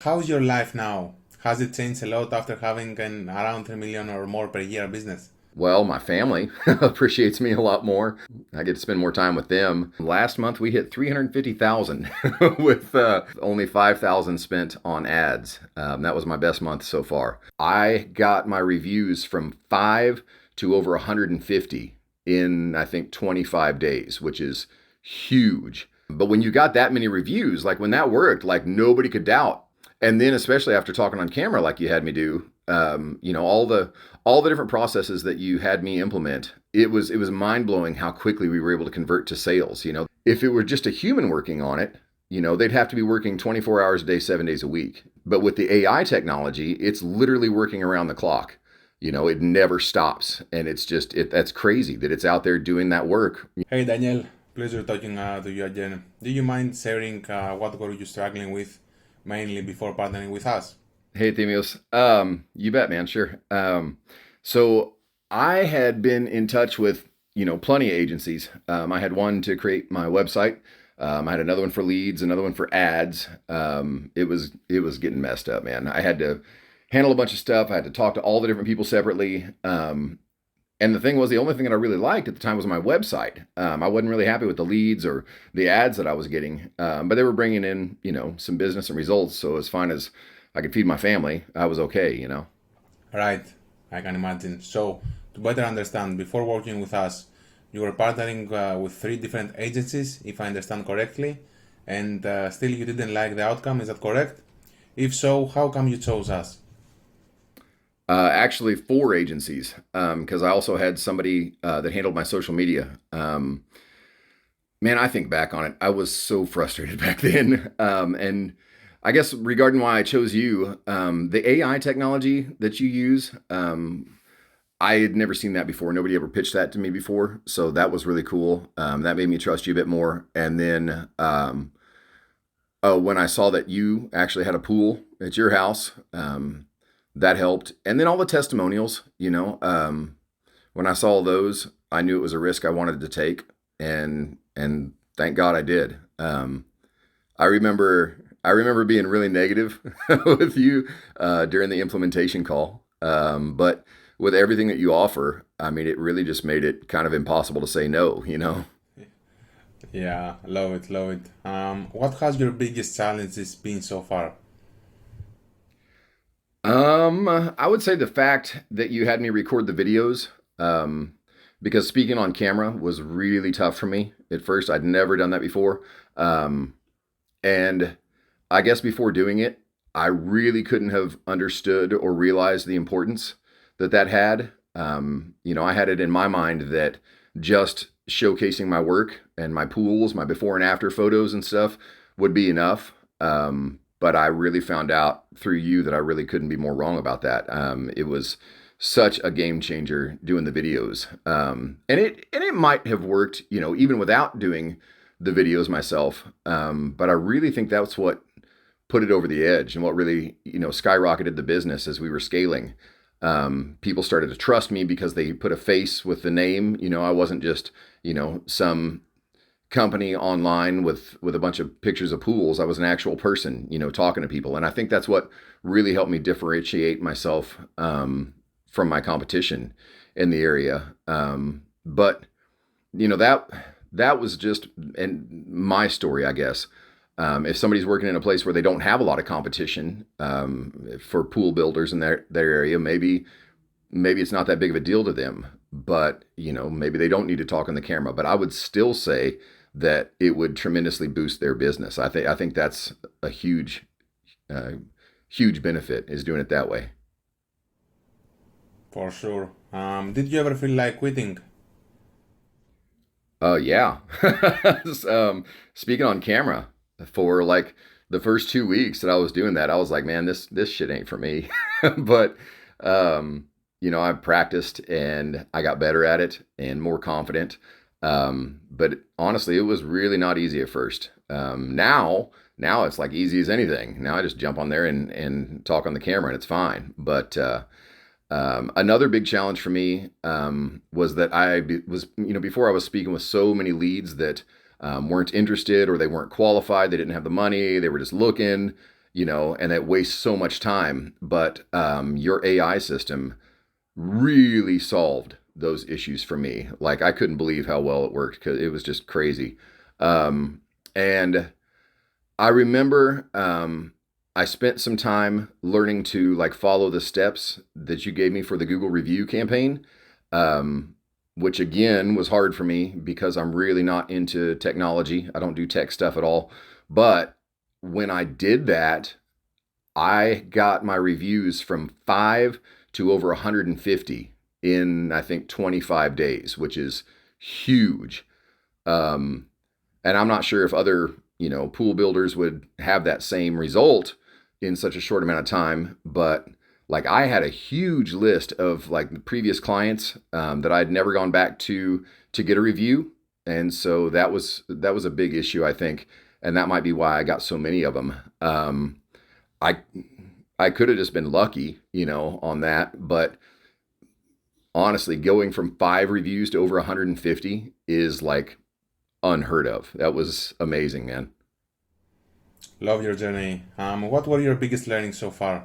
How's your life now? Has it changed a lot after having an around 3 million or more per year business? Well, my family appreciates me a lot more. I get to spend more time with them. Last month we hit 350,000 with only 5,000 spent on ads. That was my best month so far. I got my reviews from 5 to over 150 in I think 25 days, which is huge. But when you got that many reviews, like when that worked, like nobody could doubt. And then especially after talking on camera like you had me do, all the different processes that you had me implement, it was mind blowing how quickly we were able to convert to sales. If it were just a human working on it, they'd have to be working 24 hours a day, 7 days a week. But with the AI technology, it's literally working around the clock. It never stops, and that's crazy that it's out there doing that work. Hey Daniel, pleasure talking to you again. Do you mind sharing what were you struggling with mainly before partnering with us? Hey, Themios. You bet, man. Sure. So I had been in touch with, plenty of agencies. I had one to create my website. I had another one for leads, another one for ads. It was getting messed up, man. I had to handle a bunch of stuff. I had to talk to all the different people separately. And the thing was, the only thing that I really liked at the time was my website. I wasn't really happy with the leads or the ads that I was getting, but they were bringing in, some business and results. So as fine as I could feed my family, I was okay. Right, I can imagine. So, to better understand, before working with us, you were partnering with three different agencies, if I understand correctly, and still you didn't like the outcome, is that correct? If so, how come you chose us? Actually, four agencies, because I also had somebody that handled my social media. Man, I think back on it, I was so frustrated back then. And I guess regarding why I chose you, the AI technology that you use, I had never seen that before. Nobody ever pitched that to me before. So that was really cool. That made me trust you a bit more. And then when I saw that you actually had a pool at your house, that helped. And then all the testimonials, when I saw those, I knew it was a risk I wanted to take. And thank God I did. I remember I remember being really negative with you during the implementation call. But with everything that you offer, I mean, it really just made it kind of impossible to say no. Yeah, love it, love it. What has your biggest challenges been so far? I would say the fact that you had me record the videos, um, because speaking on camera was really tough for me at first. I'd never done that before. Um, and I guess before doing it, I really couldn't have understood or realized the importance that had. I had it in my mind that just showcasing my work and my pools, my before and after photos and stuff would be enough. But I really found out through you that I really couldn't be more wrong about that. It was such a game changer doing the videos, and it might have worked, even without doing the videos myself. But I really think that's what put it over the edge and what really, skyrocketed the business as we were scaling. People started to trust me because they put a face with the name. I wasn't just, some company online with a bunch of pictures of pools. I was an actual person, talking to people. And I think that's what really helped me differentiate myself from my competition in the area. But that was just and my story, I guess. If somebody's working in a place where they don't have a lot of competition for pool builders in their area, maybe it's not that big of a deal to them. But maybe they don't need to talk on the camera. But I would still say that it would tremendously boost their business. I think that's a uh, huge benefit is doing it that way. For sure. Did you ever feel like quitting? Yeah. Speaking on camera for like the first 2 weeks that I was doing that, I was like, man, this shit ain't for me. But I practiced and I got better at it and more confident. But honestly, it was really not easy at first. Now it's like easy as anything. Now I just jump on there and talk on the camera and it's fine. But another big challenge for me was that was, before I was speaking with so many leads that weren't interested or they weren't qualified, they didn't have the money, they were just looking. and it wastes so much time. But your AI system really solved those issues for me. Like I couldn't believe how well it worked because it was just crazy. And I remember I spent some time learning to like follow the steps that you gave me for the Google review campaign, um, which again was hard for me because I'm really not into technology. I don't do tech stuff at all. But when I did that, I got my reviews from 5 to over 150 in, I think, 25 days, which is huge. Um, and I'm not sure if other, pool builders would have that same result in such a short amount of time, but like I had a huge list of like previous clients that I'd never gone back to get a review, and so that was a big issue, I think, and that might be why I got so many of them. I I could have just been lucky, on that, but honestly, going from 5 reviews to over 150 is like unheard of. That was amazing, man. Love your journey. What were your biggest learnings so far?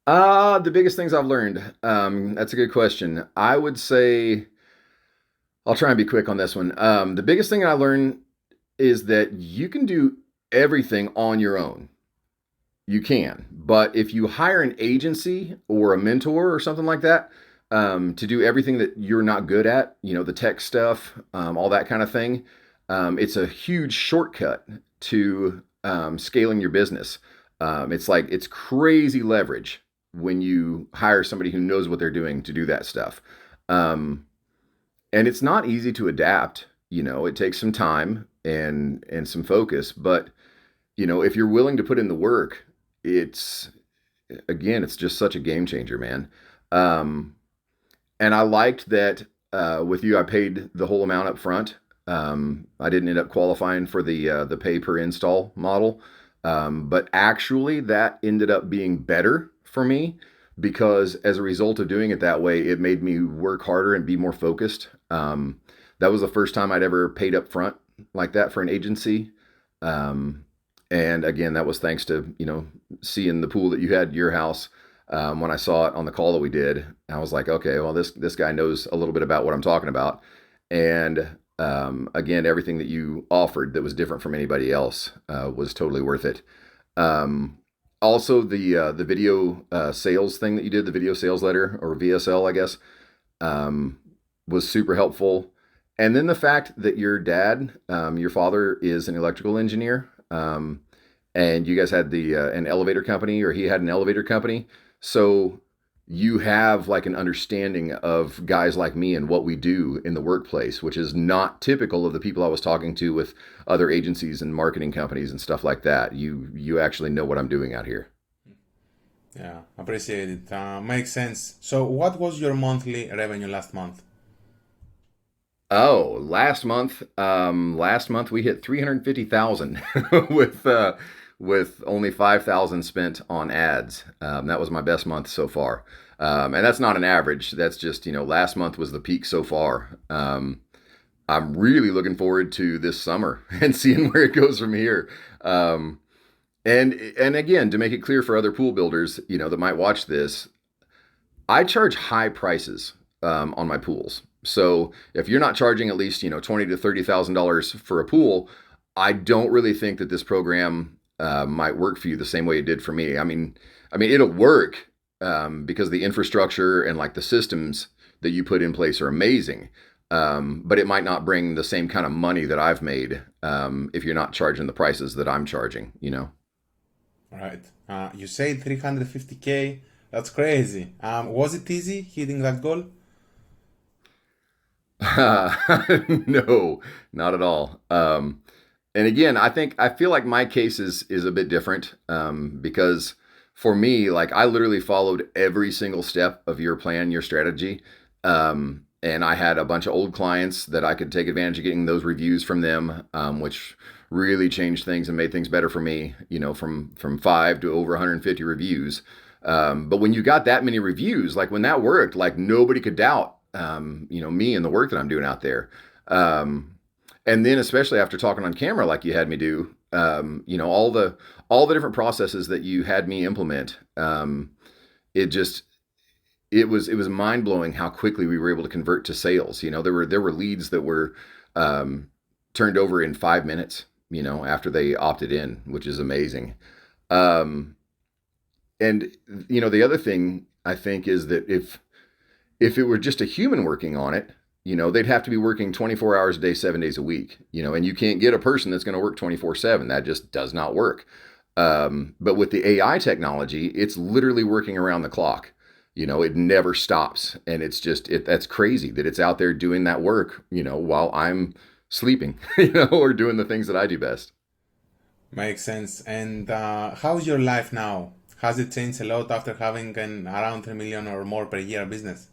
The biggest things I've learned. That's a good question. I would say I'll try and be quick on this one. The biggest thing I learned is that you can do everything on your own. You can, but if you hire an agency or a mentor or something like that to do everything that you're not good at, the tech stuff, all that kind of thing, it's a huge shortcut to scaling your business. It's crazy leverage when you hire somebody who knows what they're doing to do that stuff. Um, and it's not easy to adapt. It takes some time and some focus, but if you're willing to put in the work, it's it's just such a game changer, man. Um, and I liked that with you, I paid the whole amount up front. I didn't end up qualifying for the pay per install model, but actually that ended up being better for me because as a result of doing it that way, it made me work harder and be more focused. That was the first time I'd ever paid up front like that for an agency. Um, and again, that was thanks to, seeing the pool that you had at your house. When I saw it on the call that we did, I was like, okay, well, this guy knows a little bit about what I'm talking about. And again, everything that you offered that was different from anybody else was totally worth it. Um, Also, the video sales thing that you did, the video sales letter or VSL, I guess, um, was super helpful. And then the fact that your dad, your father, is an electrical engineer, and you guys had the an elevator company, or he had an elevator company, so you have like an understanding of guys like me and what we do in the workplace, which is not typical of the people I was talking to with other agencies and marketing companies and stuff like that. You actually know what I'm doing out here. Yeah, appreciate it. Makes sense. So, what was your monthly revenue last month? Oh, last month we hit 350,000 with only 5,000 spent on ads. That was my best month so far. And that's not an average. That's just, last month was the peak so far. I'm really looking forward to this summer and seeing where it goes from here. Um, and again, to make it clear for other pool builders, that might watch this, I charge high prices on my pools. So if you're not charging at least $20 to $30,000 for a pool, I don't really think that this program might work for you the same way it did for me. I mean it'll work because the infrastructure and like the systems that you put in place are amazing. But it might not bring the same kind of money that I've made if you're not charging the prices that I'm charging. Right. You said 350K. That's crazy. Was it easy hitting that goal? No, not at all. And again, I feel like my case is a bit different because for me, like I literally followed every single step of your plan, your strategy. And I had a bunch of old clients that I could take advantage of getting those reviews from them, which really changed things and made things better for me, from 5 to over 150 reviews. But when you got that many reviews, like when that worked, like nobody could doubt, me and the work that I'm doing out there. And then especially after talking on camera, like you had me do, All the different processes that you had me implement. It just it was mind blowing how quickly we were able to convert to sales. There were leads that were um, turned over in 5 minutes. After they opted in, which is amazing. Um, and the other thing I think is that if it were just a human working on it, they'd have to be working 24 hours a day, 7 days a week, and you can't get a person that's going to work 24/7. That just does not work. But with the AI technology, it's literally working around the clock. It never stops. And that's crazy that it's out there doing that work, while I'm sleeping, or doing the things that I do best. Makes sense. And how's your life now? Has it changed a lot after having an around 3 million or more per year business?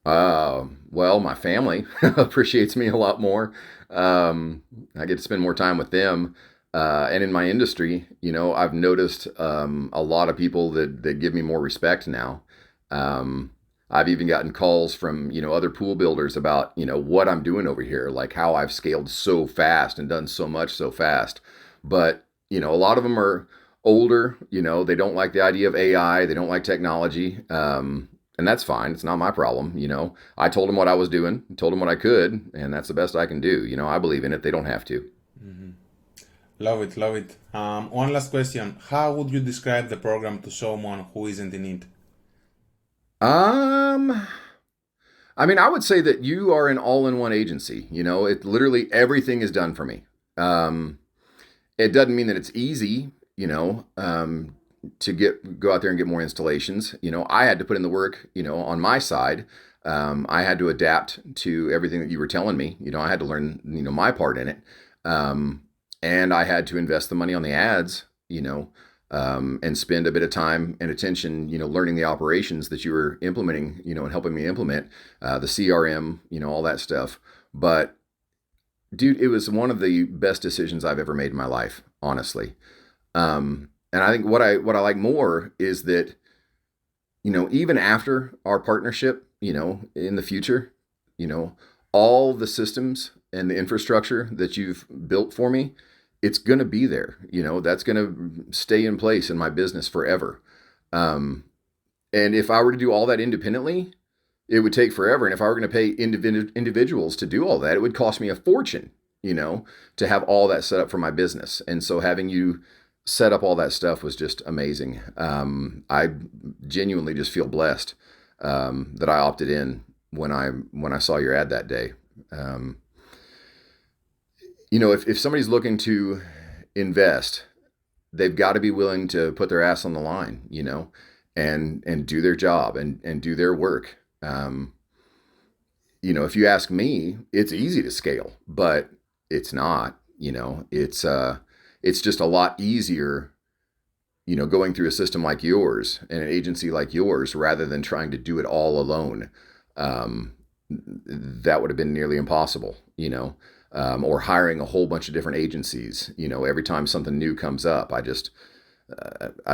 Well, my family appreciates me a lot more. I get to spend more time with them. And in my industry, I've noticed a lot of people that give me more respect now. Um, I've even gotten calls from, other pool builders about, what I'm doing over here, like how I've scaled so fast and done so much so fast. But, a lot of them are older, they don't like the idea of AI, they don't like technology. And that's fine. It's not my problem. I told them what I was doing, told them what I could, and that's the best I can do. I believe in it. They don't have to. Love it, love it. One last question. How would you describe the program to someone who isn't in it? Um, I mean, I would say that you are an all-in-one agency. It literally everything is done for me. Um, it doesn't mean that it's easy, to go out there and get more installations. I had to put in the work, on my side. I had to adapt to everything that you were telling me. I had to learn, my part in it. Um, and I had to invest the money on the ads, and spend a bit of time and attention, learning the operations that you were implementing, and helping me implement the CRM, all that stuff. But dude, it was one of the best decisions I've ever made in my life, honestly. And I think what I like more is that, even after our partnership, in the future, you know, all the systems and the infrastructure that you've built for me, it's going to be there. That's going to stay in place in my business forever. Um, and if I were to do all that independently, it would take forever. And if I were going to pay individuals to do all that, it would cost me a fortune, to have all that set up for my business. And so having you set up all that stuff was just amazing. I genuinely just feel blessed that I opted in when I saw your ad that day. Um, if somebody's looking to invest, they've got to be willing to put their ass on the line, and do their job and do their work. If you ask me, it's easy to scale, but it's not. It's just a lot easier, going through a system like yours and an agency like yours rather than trying to do it all alone. Um, that would have been nearly impossible, or hiring a whole bunch of different agencies. Every time something new comes up, I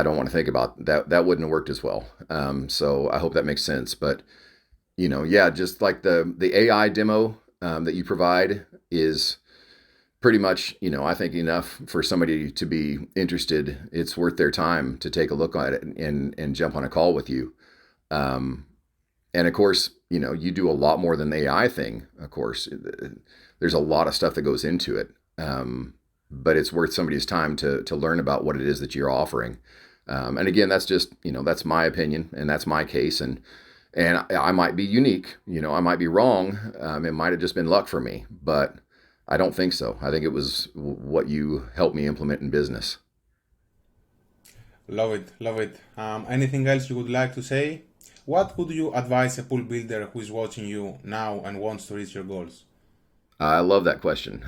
don't want to think about that. That wouldn't have worked as well. So I hope that makes sense. But yeah, just like the AI demo that you provide is pretty much, I think enough for somebody to be interested. It's worth their time to take a look at it and jump on a call with you. Um, and of course, you do a lot more than the AI thing. Of course, there's a lot of stuff that goes into it. But it's worth somebody's time to learn about what it is that you're offering. And again, that's just, that's my opinion and that's my case. And I might be unique, I might be wrong. It might have just been luck for me, but I don't think so. I think it was what you helped me implement in business. Love it, love it. Anything else you would like to say? What would you advise a pool builder who is watching you now and wants to reach your goals? I love that question.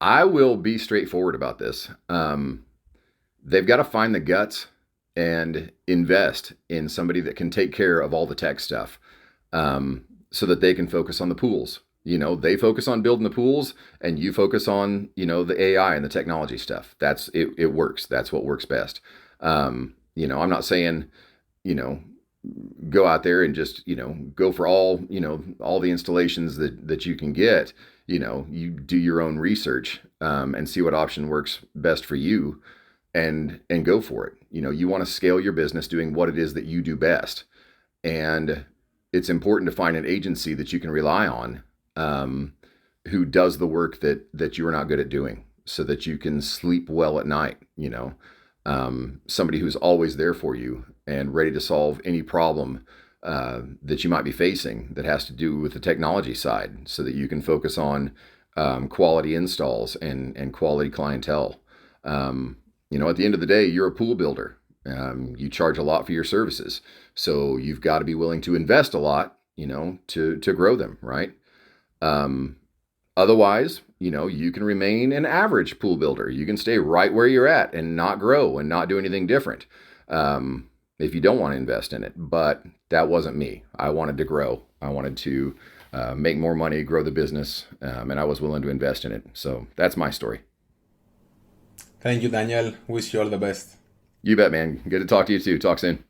I will be straightforward about this. They've got to find the guts and invest in somebody that can take care of all the tech stuff, so that they can focus on the pools. They focus on building the pools and you focus on, the AI and the technology stuff. It works. That's what works best. I'm not saying, you know, go out there and just, go for all, all the installations that you can get. You do your own research, and see what option works best for you, and go for it. You want to scale your business doing what it is that you do best. And it's important to find an agency that you can rely on, who does the work that you are not good at doing, so that you can sleep well at night. Somebody who's always there for you and ready to solve any problem that you might be facing that has to do with the technology side, so that you can focus on quality installs and quality clientele. At the end of the day, you're a pool builder. You charge a lot for your services, so you've got to be willing to invest a lot, to grow them, right? Otherwise, you can remain an average pool builder. You can stay right where you're at and not grow and not do anything different, if you don't want to invest in it. But that wasn't me. I wanted to grow. I wanted to make more money, grow the business, and I was willing to invest in it. So that's my story. Thank you, Daniel. Wish you all the best. You bet, man. Good to talk to you too. Talk soon.